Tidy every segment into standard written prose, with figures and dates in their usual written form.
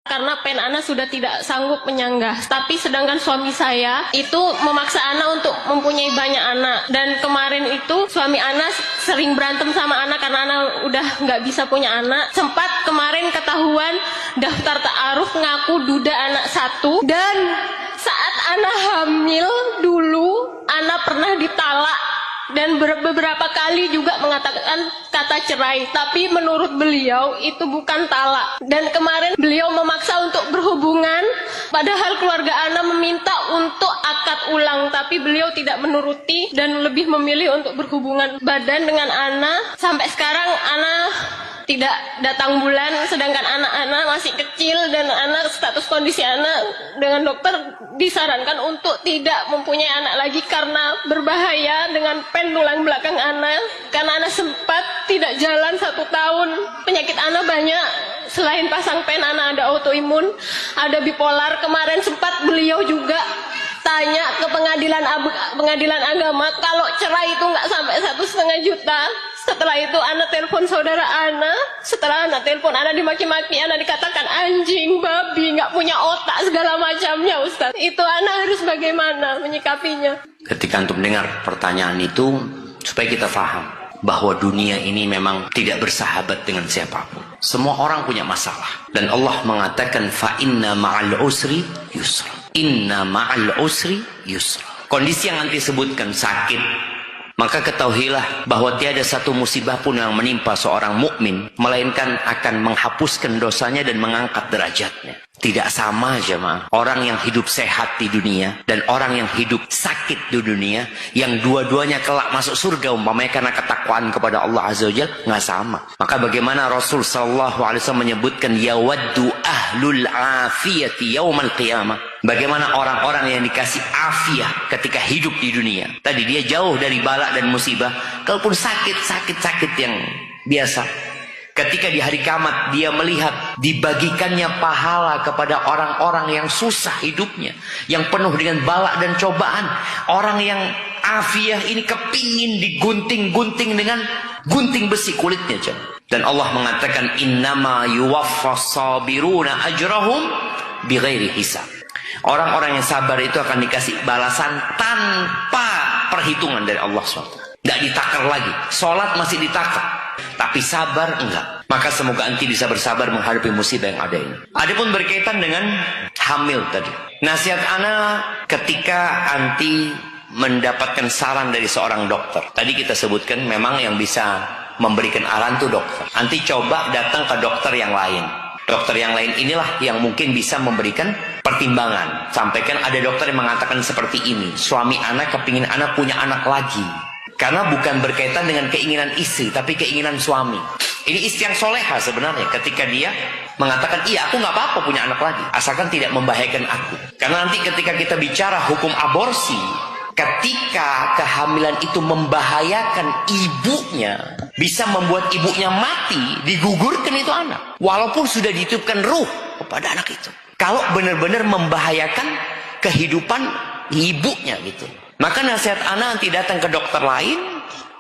karena pen Ana sudah tidak sanggup menyanggah. Tapi sedangkan suami saya itu memaksa Ana untuk mempunyai banyak anak. Dan kemarin itu suami Ana sering berantem sama Ana karena Ana udah nggak bisa punya anak. Sempat kemarin ketahuan daftar ta'aruf ngaku duda anak 1. Dan saat Ana hamil dulu, Ana pernah ditalak. Dan beberapa kali juga mengatakan kata cerai. Tapi menurut beliau itu bukan talak. Dan kemarin beliau memaksa untuk berhubungan. Padahal keluarga Ana meminta untuk akad ulang. Tapi beliau tidak menuruti dan lebih memilih untuk berhubungan badan dengan Ana. Sampai sekarang Ana tidak datang bulan, sedangkan anak-anak masih kecil dan anak status kondisi anak dengan dokter disarankan untuk tidak mempunyai anak lagi karena berbahaya dengan pen tulang belakang anak. Karena anak sempat tidak jalan 1 tahun, penyakit anak banyak. Selain pasang pen, anak ada autoimun, ada bipolar. Kemarin sempat beliau juga tanya ke pengadilan agama kalau cerai itu nggak sampai 1,5 juta. Setelah itu Ana telepon saudara Ana. Setelah Ana telepon, Ana dimaki-maki, Ana dikatakan anjing, babi, nggak punya otak, segala macamnya, Ustaz. Itu Ana harus bagaimana menyikapinya? Ketika antum dengar pertanyaan itu, supaya kita paham bahwa dunia ini memang tidak bersahabat dengan siapapun. Semua orang punya masalah. Dan Allah mengatakan, fa inna ma'al usri yusra. Inna ma'al usri yusra. Kondisi yang nanti sebutkan sakit, maka ketahuilah bahwa tiada satu musibah pun yang menimpa seorang mukmin melainkan akan menghapuskan dosanya dan mengangkat derajatnya. Tidak sama jemaah orang yang hidup sehat di dunia dan orang yang hidup sakit di dunia, yang dua-duanya kelak masuk surga umpamanya karena ketakwaan kepada Allah Azza wa Jalla, nggak sama. Maka bagaimana Rasul sallallahu alaihi wasallam menyebutkan yawaddu ahlul afiyati yaumal qiyamah, bagaimana orang-orang yang dikasih afiah ketika hidup di dunia. Tadi dia jauh dari bala dan musibah, kalaupun sakit yang biasa. Ketika di hari kiamat dia melihat dibagikannya pahala kepada orang-orang yang susah hidupnya, yang penuh dengan bala dan cobaan. Orang yang afiah ini kepingin digunting-gunting dengan gunting besi kulitnya. Dan Allah mengatakan innama yuwaffas sabiruna ajrahum bighairi hisab. Orang-orang yang sabar itu akan dikasih balasan tanpa perhitungan dari Allah SWT. Tidak ditakar lagi. Sholat masih ditakar, tapi sabar enggak. Maka semoga anti bisa bersabar menghadapi musibah yang ada ini. Adapun berkaitan dengan hamil tadi, nasihat ana ketika anti mendapatkan saran dari seorang dokter. Tadi kita sebutkan memang yang bisa memberikan arahan itu dokter. Anti coba datang ke dokter yang lain. Dokter yang lain inilah yang mungkin bisa memberikan pertimbangan. Sampaikan ada dokter yang mengatakan seperti ini, suami anak kepingin anak punya anak lagi. Karena bukan berkaitan dengan keinginan istri, tapi keinginan suami. Ini istri yang soleha sebenarnya. Ketika dia mengatakan, iya aku nggak apa-apa punya anak lagi, asalkan tidak membahayakan aku. Karena nanti ketika kita bicara hukum aborsi, ketika kehamilan itu membahayakan ibunya, bisa membuat ibunya mati, digugurkan itu anak. Walaupun sudah dititipkan ruh kepada anak itu. Kalau benar-benar membahayakan kehidupan ibunya gitu. Maka nasihat ana nanti datang ke dokter lain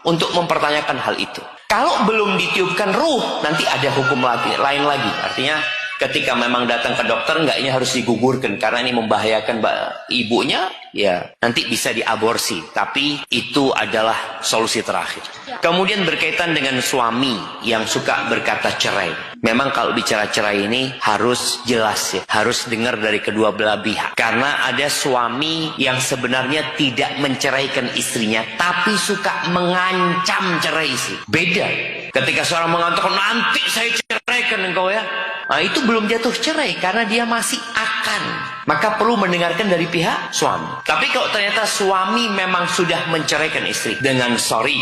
untuk mempertanyakan hal itu. Kalau belum ditiupkan ruh, nanti ada hukum lain lagi. Artinya ketika memang datang ke dokter, enggak ini harus digugurkan karena ini membahayakan ibunya, ya nanti bisa diaborsi. Tapi itu adalah solusi terakhir. Kemudian berkaitan dengan suami yang suka berkata cerai. Memang kalau bicara cerai ini harus jelas ya, harus dengar dari kedua belah pihak. Karena ada suami yang sebenarnya tidak menceraikan istrinya, tapi suka mengancam cerai istri. Beda. Ketika seorang mengatakan nanti saya ceraikan engkau ya, nah itu belum jatuh cerai karena dia masih akan. Maka perlu mendengarkan dari pihak suami. Tapi kalau ternyata suami memang sudah menceraikan istri dengan sorry,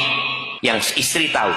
yang istri tahu,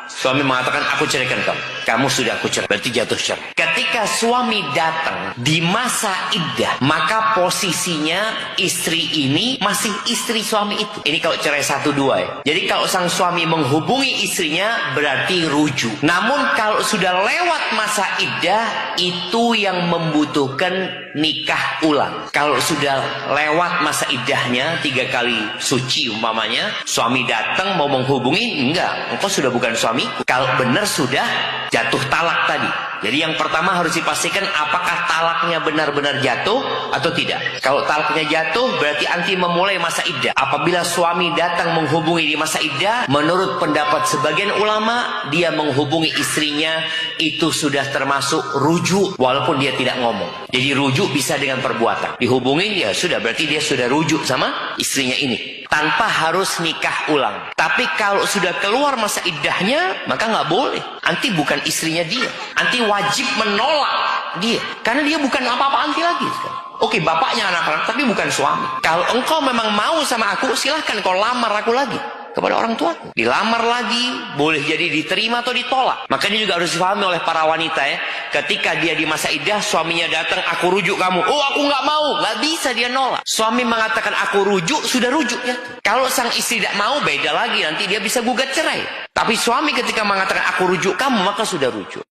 suami mengatakan aku ceraikan kamu sudah aku cerai, berarti jatuh cerai. Ketika suami datang di masa iddah, maka posisinya istri ini masih istri suami itu. Ini kalau cerai 1-2 ya. Jadi kalau sang suami menghubungi istrinya berarti rujuk. Namun kalau sudah lewat masa iddah, itu yang membutuhkan nikah ulang. Kalau sudah lewat masa iddahnya 3 kali suci umpamanya, suami datang mau menghubungi, enggak, engkau sudah bukan suamiku. Kalau benar sudah jatuh talak tadi. Jadi yang pertama harus dipastikan apakah talaknya benar-benar jatuh atau tidak. Kalau talaknya jatuh berarti anti memulai masa iddah. Apabila suami datang menghubungi di masa iddah, menurut pendapat sebagian ulama, dia menghubungi istrinya itu sudah termasuk rujuk walaupun dia tidak ngomong. Jadi rujuk bisa dengan perbuatan. Dihubungin ya sudah, berarti dia sudah rujuk sama istrinya ini tanpa harus nikah ulang. Tapi kalau sudah keluar masa iddahnya, maka nggak boleh. Anti bukan istrinya dia. Anti wajib menolak dia. Karena dia bukan apa-apa anti lagi. Oke, bapaknya anak-anak, tapi bukan suami. Kalau engkau memang mau sama aku, silahkan kau lamar aku lagi kepada orang tua. Dilamar lagi, boleh jadi diterima atau ditolak. Makanya juga harus difahami oleh para wanita ya. Ketika dia di masa iddah, suaminya datang, aku rujuk kamu. Oh, aku nggak mau. Nggak bisa dia nolak. Suami mengatakan aku rujuk, sudah rujuk ya. Kalau sang istri tidak mau, beda lagi. Nanti dia bisa gugat cerai. Tapi suami ketika mengatakan aku rujuk kamu, maka sudah rujuk.